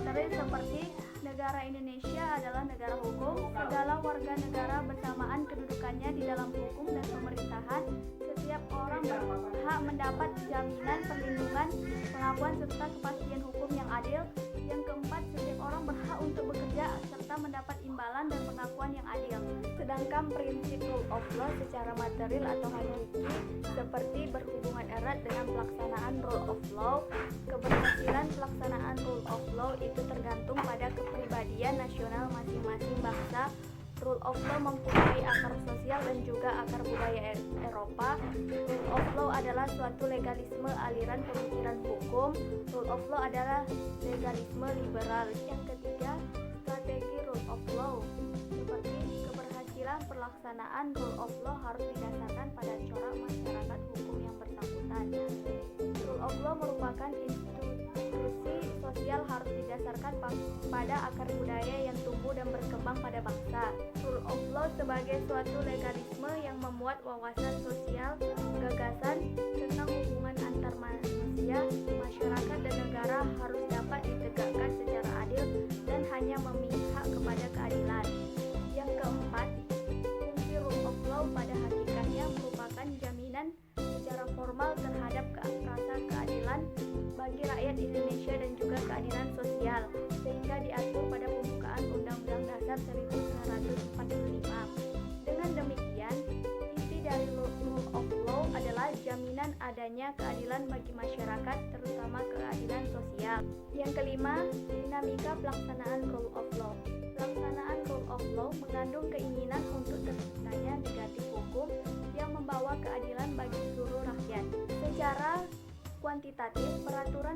material seperti negara Indonesia adalah negara hukum, segala warga negara bersamaan kedudukannya di dalam hukum dan pemerintahan, setiap orang berhak mendapat jaminan perlindungan, pengakuan serta kepastian hukum yang adil. Yang keempat, setiap orang berhak untuk bekerja serta mendapat imbalan dan pengakuan yang adil. Sedangkan prinsip rule of law secara material atau hakiki seperti berhubungan erat dengan pelaksanaan rule of law. Keberhasilan pelaksanaan rule of law itu tergantung pada kepribadian nasional masing-masing bangsa. Rule of law mempunyai akar sosial dan juga akar budaya Eropa. Rule of law adalah suatu legalisme aliran pemikiran hukum. Rule of law adalah legalisme liberal. Yang ketiga, strategi rule of law. Seperti keberhasilan pelaksanaan rule of law harus didasarkan pada corak masyarakat hukum yang bersangkutan. Rule of law merupakan institusi sosial harus didasarkan pada akar budaya yang tumbuh dan berkembang pada bangsa. Rule of law sebagai suatu legalisme yang memuat wawasan sosial, gagasan tentang hubungan antar manusia, masyarakat dan negara harus dapat ditegakkan secara adil dan hanya memihak kepada keadilan. Yang keempat, fungsi rule of law pada hakikatnya merupakan jaminan secara formal terhadap rasa keadilan bagi rakyat Indonesia dan juga keadilan sosial, sehingga diatur pada pembukaan Undang-Undang Dasar 1945. Dengan demikian, inti dari rule of law adalah jaminan adanya keadilan bagi masyarakat, terutama keadilan sosial. Yang kelima, dinamika pelaksanaan rule of law. Pelaksanaan rule of law mengandung keinginan untuk terciptanya negatif hukum yang membawa keadilan bagi seluruh rakyat. Secara kuantitatif, peraturan